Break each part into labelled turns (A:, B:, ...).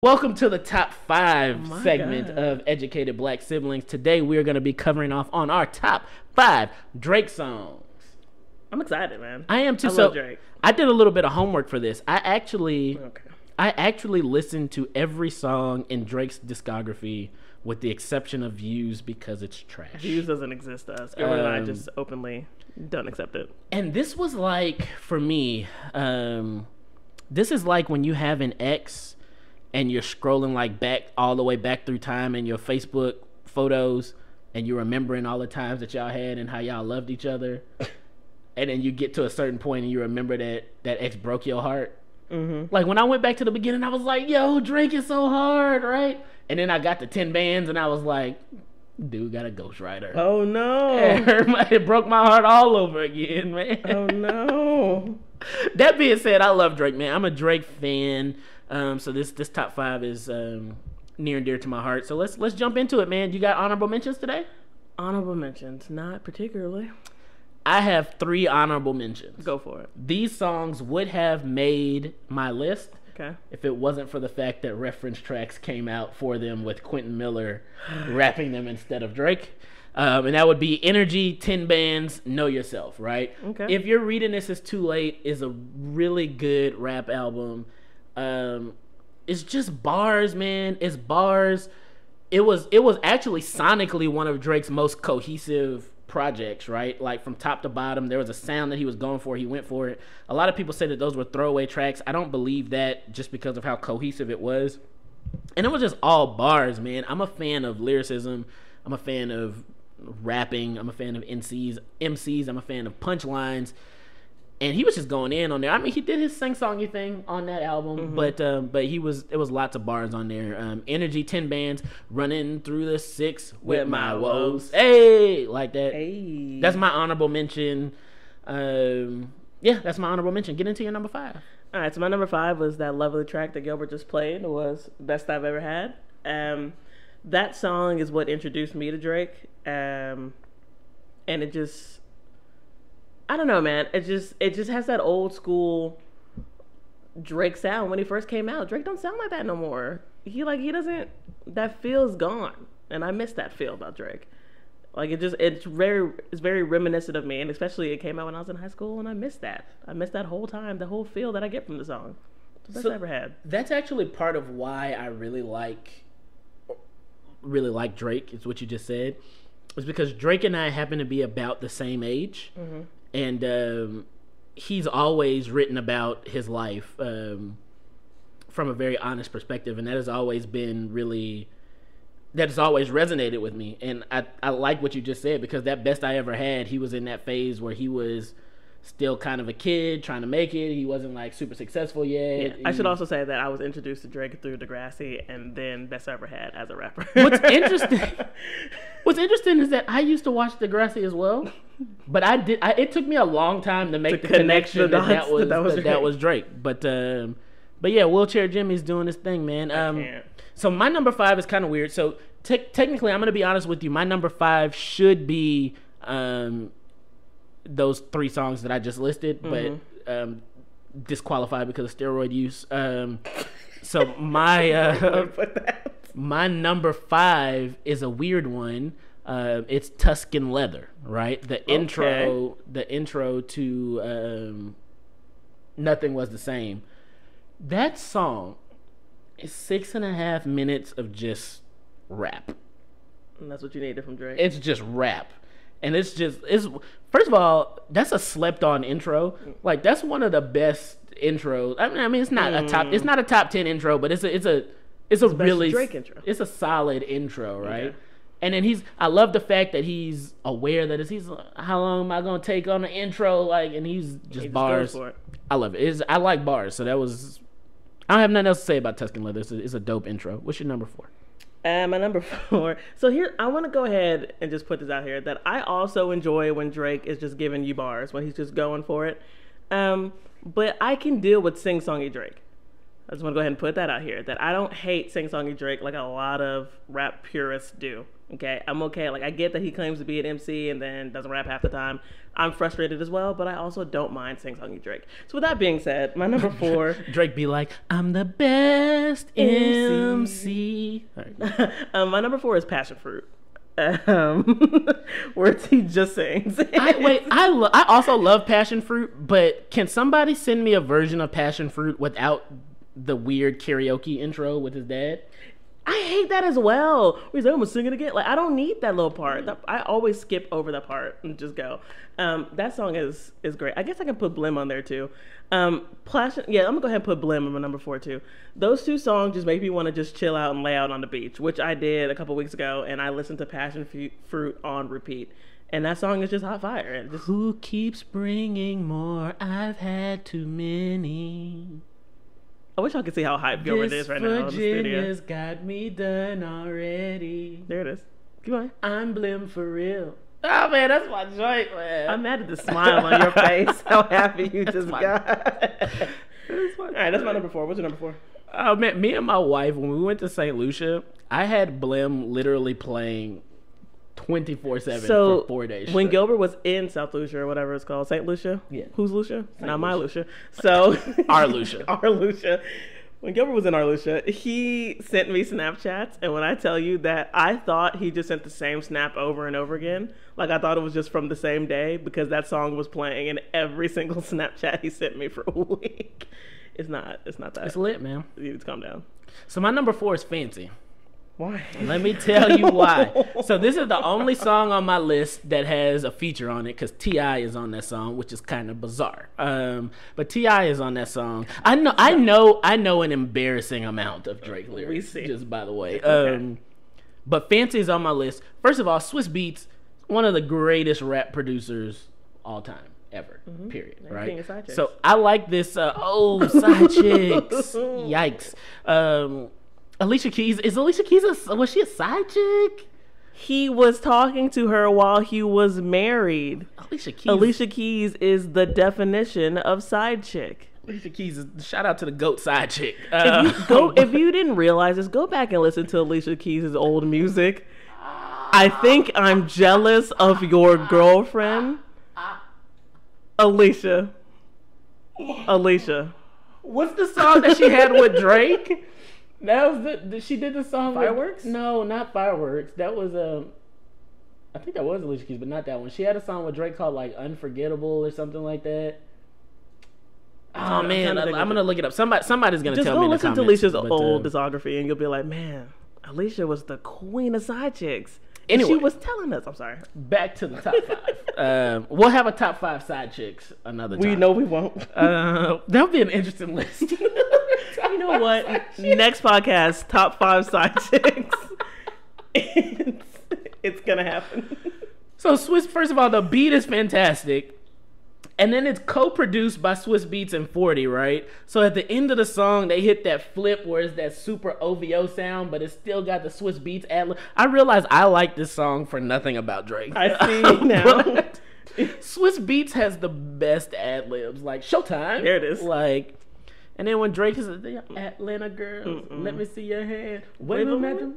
A: Welcome to the top 5
B: My
A: segment
B: God.
A: of Educated Black Siblings. Today we are going to be covering off on our top 5 Drake songs.
B: I'm excited, man.
A: I am too.
B: I
A: So
B: love Drake.
A: I did a little bit of homework for this. I actually
B: Okay.
A: listened to every song in Drake's discography with the exception of Views because it's trash.
B: Views doesn't exist to us. Gilbert and I just openly don't accept it.
A: And this was like, for me, this is like when you have an ex and you're scrolling like back all the way back through time in your Facebook photos and you're remembering all the times that y'all had and how y'all loved each other. And then you get to a certain point and you remember that ex broke your heart.
B: Mm-hmm.
A: Like when I went back to the beginning, I was like, yo, Drake is so hard, right? And then I got to 10 bands and I was like, dude got a ghostwriter.
B: Oh no.
A: It broke my heart all over again, man.
B: Oh no.
A: That being said, I love Drake, man. I'm a Drake fan. So this top 5 is near and dear to my heart. So let's jump into it, man. You got honorable mentions today?
B: Honorable mentions, not particularly.
A: I have 3 honorable mentions.
B: Go for it.
A: These songs would have made my list
B: Okay.
A: if it wasn't for the fact that reference tracks came out for them with Quentin Miller rapping them instead of Drake. And that would be Energy, 10 Bands, Know Yourself, right?
B: Okay.
A: If You're Reading This Is Too Late is a really good rap album. It's just bars, man. It's bars. It was actually sonically one of Drake's most cohesive projects, right? Like from top to bottom, there was a sound that he was going for. He went for it. A lot of people say that those were throwaway tracks. I don't believe that just because of how cohesive it was. And it was just all bars, man. I'm a fan of lyricism. I'm a fan of rapping. I'm a fan of MCs. I'm a fan of punchlines. And he was just going in on there. I mean, he did his sing-songy thing on that album, but it was lots of bars on there. Energy, 10 Bands, Running Through the 6 with my woes. Hey, like that.
B: Hey.
A: That's my honorable mention. Yeah, that's my honorable mention. Get into your number 5.
B: All right, so my number 5 was that lovely track that Gilbert just played. It was Best I've Ever Had. That song is what introduced me to Drake. And it just, I don't know, man. It just has that old school Drake sound when he first came out. Drake don't sound like that no more. He doesn't, that feel's gone. And I miss that feel about Drake. Like it's very reminiscent of me, and especially it came out when I was in high school, and I missed that. I missed that whole time, the whole feel that I get from the song. It's the best I ever had.
A: That's actually part of why I really like Drake, is what you just said. It's because Drake and I happen to be about the same age.
B: Mm-hmm.
A: And he's always written about his life from a very honest perspective, and that has always resonated with me. And I like what you just said, because that Best I Ever Had, he was in that phase where he was still kind of a kid trying to make it. He wasn't like super successful yet.
B: Yeah. I should also say that I was introduced to Drake through Degrassi, and then Best I Ever Had as a rapper.
A: What's interesting is that I used to watch Degrassi as well, but it took me a long time to make the connection that was Drake. But yeah, Wheelchair Jimmy's doing his thing, man.
B: I can't.
A: So my number 5 is kind of weird. So technically, I'm going to be honest with you. My number 5 should be those 3 songs that I just listed, but disqualified because of steroid use. So my number 5 is a weird one. It's Tuscan Leather, right? The intro to Nothing Was the Same. That song is 6.5 minutes of just rap.
B: And that's what you needed from Drake.
A: It's just rap. And it's first of all, that's a slept on intro. Like, that's one of the best intros. I mean it's not a top 10 intro, but it's a really
B: Drake intro.
A: It's a solid intro, right?
B: Okay.
A: And then I love the fact that he's aware that he's how long am I gonna take on the intro, like, and he's just bars.
B: Goes for it.
A: I love it. I like bars, so that was. I don't have nothing else to say about Tuscan Leather. It's a dope intro. What's your number 4?
B: My number 4. So here, I want to go ahead and just put this out here that I also enjoy when Drake is just giving you bars, when he's just going for it. But I can deal with sing-songy Drake. I just want to go ahead and put that out here, that I don't hate sing-songy Drake like a lot of rap purists do. Okay, I'm okay. Like, I get that he claims to be an MC and then doesn't rap half the time. I'm frustrated as well, but I also don't mind sing-songy Drake. So with that being said, my number 4...
A: Drake be like, I'm the best MC see. Right.
B: My number 4 is Passion Fruit. Where he just sings.
A: I also love Passion Fruit, but can somebody send me a version of Passion Fruit without the weird karaoke intro with his dad?
B: I hate that as well. He's like, I'm gonna sing it again. Like, I don't need that little part. I always skip over that part and just go. That song is great. I guess I can put Blim on there too. I'm gonna go ahead and put Blim on my number 4 too. Those two songs just make me want to just chill out and lay out on the beach, which I did a couple weeks ago, and I listened to Passion Fruit on repeat. And that song is just hot fire. And just...
A: Who keeps bringing more? I've had too many.
B: I wish I could see how hyped Gilbert is right now in the studio.
A: Virginia's got me done already.
B: There it is. Keep going.
A: I'm Blim for real. Oh man, that's my joint, man.
B: I'm mad at the smile on your face. How happy you just got. All right, that's my number 4. What's your number 4?
A: Oh man, me and my wife, when we went to St. Lucia, I had Blim literally playing 24/7 for 4 days.
B: When Gilbert was in South Lucia or whatever it's called, St. Lucia?
A: Yeah.
B: Who's Lucia? Not my Lucia. So
A: Our Lucia.
B: Our Lucia. When Gilbert was in Our Lucia, he sent me Snapchats, and when I tell you that I thought he just sent the same snap over and over again, like I thought it was just from the same day because that song was playing in every single Snapchat he sent me for a week. It's not that.
A: It's lit, man.
B: You need to calm down.
A: So my number 4 is Fancy.
B: Why?
A: Let me tell you why. So this is the only song on my list that has a feature on it because T.I. is on that song, which is kind of bizarre. But T.I. is on that song. I know an embarrassing amount of Drake lyrics. Just by the way.
B: Okay.
A: But Fancy is on my list. First of all, Swizz Beatz, one of the greatest rap producers all time. Ever, period. Right? So I like this. Side chicks. Yikes. Alicia Keys. Is Alicia Keys was she a side chick?
B: He was talking to her while he was married.
A: Alicia
B: Keys is the definition of side chick.
A: Alicia Keys is shout out to the GOAT side chick.
B: If you didn't realize this, go back and listen to Alicia Keys' old music. I think I'm jealous of your girlfriend. Alicia.
A: What's the song that she had with Drake? That was she did the song
B: Fireworks?
A: No, not Fireworks. That was I think that was Alicia Keys, but not that one. She had a song with Drake called like Unforgettable or something like that. Oh man, I'm gonna look it up. Somebody's gonna tell me in the comments.
B: Just go listen to Alicia's old discography, and you'll be like, man, Alicia was the queen of side chicks. Anyway, she was telling us. I'm sorry.
A: Back to the top 5. We'll have a top 5 side chicks another time.
B: We know we won't.
A: That'll be an interesting list.
B: You know what? Next podcast, top 5 side chicks. It's gonna happen.
A: So first of all, the beat is fantastic. And then it's co-produced by Swizz Beatz and 40, right? So at the end of the song, they hit that flip where it's that super OVO sound, but it's still got the Swizz Beatz ad-lib. I realize I like this song for nothing about Drake.
B: I see now.
A: Swizz Beatz has the best ad-libs. Like, Showtime.
B: There it is.
A: Like, and then when Drake is Atlanta girls, let me see your hand. Wave them at them.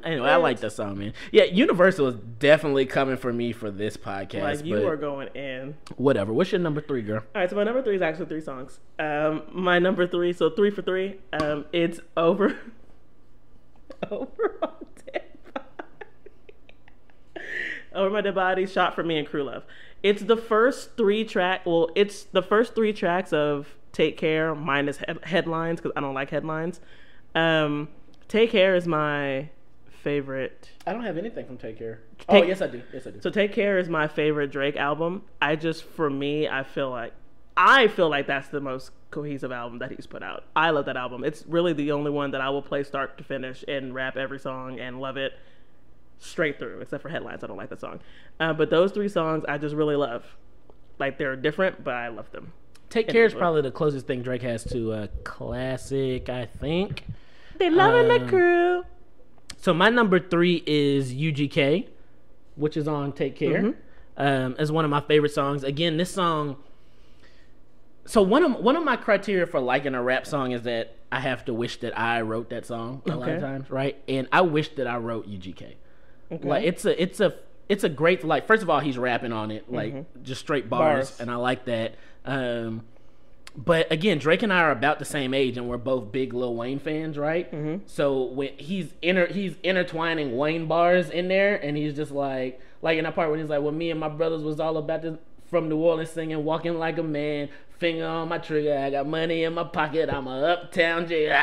A: Anyway, I like that song, man. Yeah, Universal is definitely coming for me for this podcast.
B: Like, you are going in.
A: Whatever. What's your number 3, girl?
B: All right, so my number 3 is actually 3 songs. My number 3, so 3 for 3. It's Over. Over on Dead Body. Over My Dead Body, Shot for Me, and Crew Love. It's the first 3 track. Well, it's the first 3 tracks of Take Care minus headlines because I don't like headlines. Take Care is my favorite.
A: I don't have anything from Take Care. Yes I do.
B: So Take Care is my favorite Drake album. I feel like that's the most cohesive album that he's put out. I love that album. It's really the only one that I will play start to finish and rap every song and love it straight through, except for Headlines. I don't like that song. But those 3 songs I just really love. Like, they're different, but I love them.
A: Take Care is probably the closest thing Drake has to a classic, I think.
B: They loving the crew.
A: So my number 3 is UGK, which is on Take Care. As one of my favorite songs. Again, this song. So one of my criteria for liking a rap song is that I have to wish that I wrote that song a lot of times, right? And I wish that I wrote UGK. Okay. Like it's a great, like, first of all, he's rapping on it, like just straight bars. And I like that. But again, Drake and I are about the same age, and we're both big Lil Wayne fans, right? Mm-hmm. So when he's intertwining Wayne bars in there, and he's just like in that part when he's like, "Well, me and my brothers was all about this from New Orleans singing, walking like a man, finger on my trigger, I got money in my pocket, I'm a uptown J."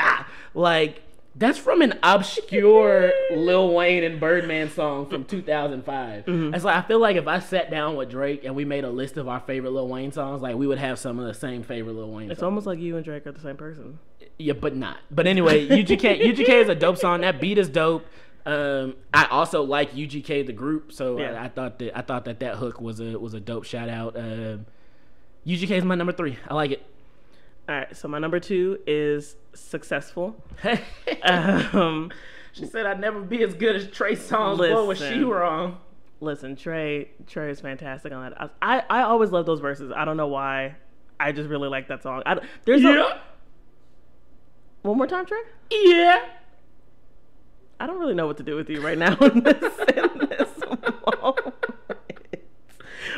A: Like that's from an obscure Lil Wayne and Birdman song from 2005. Mm-hmm. It's like I feel like if I sat down with Drake and we made a list of our favorite Lil Wayne songs, like we would have some of the same favorite Lil Wayne songs.
B: It's almost like you and Drake are the same person.
A: Yeah, but not. But anyway, UGK is a dope song. That beat is dope. I also like UGK the group, so yeah. I thought that hook was a dope shout out. UGK is my number 3. I like it.
B: All right, so my number 2 is Successful.
A: She said I'd never be as good as Trey Songz. Boy, was she wrong.
B: Listen, Trey is fantastic on that. I always love those verses. I don't know why. I just really like that song. One more time, Trey?
A: Yeah.
B: I don't really know what to do with you right now in this moment.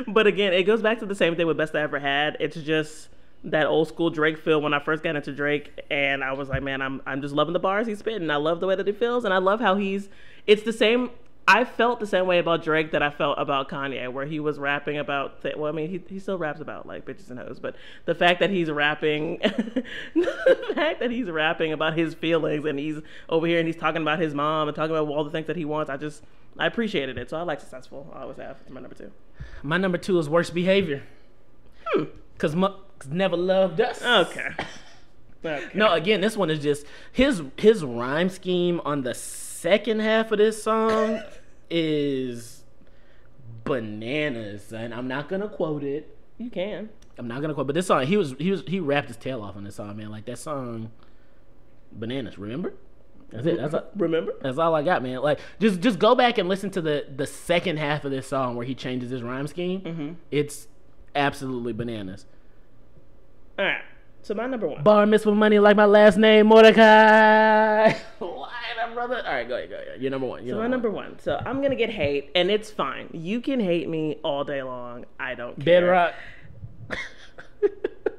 B: But again, it goes back to the same thing with Best I Ever Had. It's just that old school Drake feel when I first got into Drake, and I was like, man, I'm just loving the bars he's spitting. I love the way that he feels, and I love how it's the same. I felt the same way about Drake that I felt about Kanye, where he was rapping about he still raps about like bitches and hoes, but the fact that he's rapping about his feelings, and he's over here and he's talking about his mom and talking about all the things that he wants, I appreciated it. So I like Successful. I always have. It's my number 2.
A: My number 2 is Worst Behavior. Cause never loved us.
B: Okay.
A: No, again, this one is just his rhyme scheme on the second half of this song is bananas, and I'm not gonna quote it.
B: You can.
A: I'm not gonna quote, but this song he rapped his tail off on this song, man. Like that song, bananas. Remember? That's it.
B: Remember?
A: That's all I got, man. Like just go back and listen to the second half of this song where he changes his rhyme scheme. Mm-hmm. It's absolutely bananas.
B: All right. So my number 1.
A: Bar mitzvah money like my last name, Mordecai. Why, my brother? All right, go ahead. You're number 1.
B: So my number 1. So I'm going to get hate, and it's fine. You can hate me all day long. I don't care.
A: Bedrock.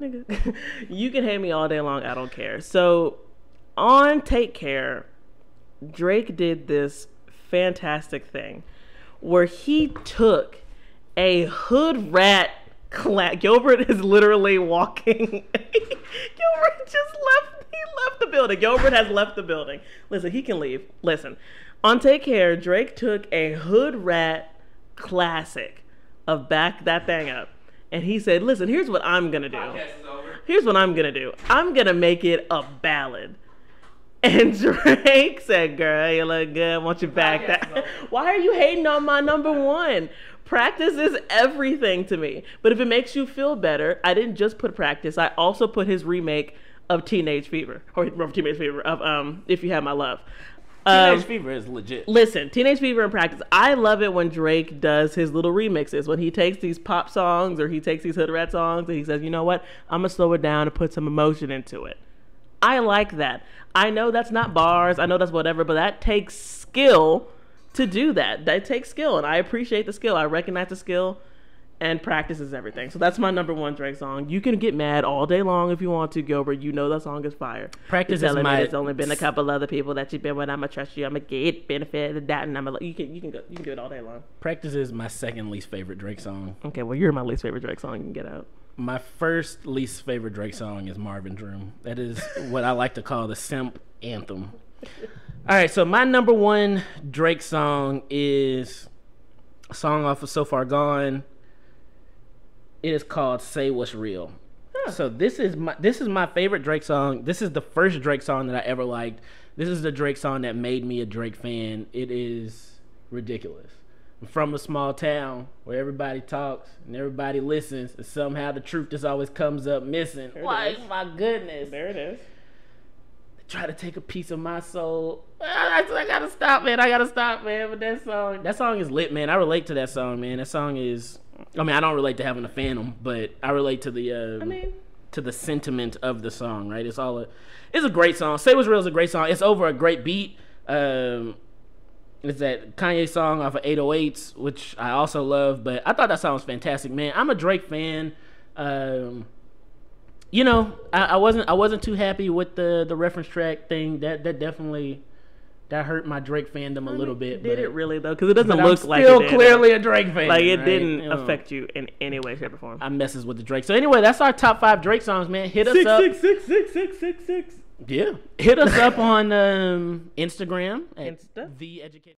B: Nigga. You can hate me all day long. I don't care. So on Take Care, Drake did this fantastic thing where he took a hood rat Gilbert is literally walking. Gilbert just left the building. Gilbert has left the building. Listen, he can leave. Listen, on Take Care, Drake took a hood rat classic of Back That Thing Up, and he said, listen, here's what I'm gonna do. Here's what I'm gonna do. I'm gonna make it a ballad. And Drake said, girl, you look good. Want you back that. Why are you hating on my number 1? Practice is everything to me. But if it makes you feel better, I didn't just put Practice. I also put his remake of Teenage Fever. Of If You Have My Love.
A: Teenage Fever is legit.
B: Listen, Teenage Fever and Practice. I love it when Drake does his little remixes. When he takes these pop songs or he takes these hood rat songs and he says, you know what? I'm going to slow it down and put some emotion into it. I like that. I know that's not bars. I know that's whatever, but that takes skill to do that. That takes skill, and I appreciate the skill. I recognize the skill, and Practice is everything. So that's my number 1 Drake song. You can get mad all day long if you want to, Gilbert. You know that song is fire.
A: Practice is my.
B: There's only been a couple other people that you've been with. I'ma trust you. I'ma get benefit of that, and you can do it all day long.
A: Practice is my second least favorite Drake song.
B: Okay, well you're my least favorite Drake song. You can get out.
A: My first least favorite Drake song is Marvin Droom. That is what I like to call the simp anthem. All right, so my number 1 Drake song is a song off of So Far Gone. It is called Say What's Real. Huh. So this is my favorite Drake song. This is the first Drake song that I ever liked. This is the Drake song that made me a Drake fan. It is ridiculous. I'm from a small town where everybody talks and everybody listens, and somehow the truth just always comes up missing. Like, my goodness.
B: There it is.
A: Try to take a piece of my soul. I gotta stop, man. But that song is lit, man. I relate to that song, man. That song is. I mean, I don't relate to having a Phantom, but I relate to the. To the sentiment of the song, right? It's a great song. Say What's Real is a great song. It's over a great beat. It's that Kanye song off of 808s, which I also love. But I thought that song was fantastic, man. I'm a Drake fan. you know, I wasn't too happy with the reference track thing. That definitely that hurt my Drake fandom a little bit.
B: Did
A: but,
B: it really though? Because it doesn't
A: but
B: look
A: I'm
B: like
A: still
B: it did.
A: clearly a Drake fan.
B: Like it
A: right?
B: didn't
A: You know,
B: affect you in any way, shape, or form.
A: I messes with the Drake. So anyway, that's our top 5 Drake songs, man. Hit us up.
B: 6666666.
A: Yeah, hit us up on Instagram at
B: Insta?
A: The Educated.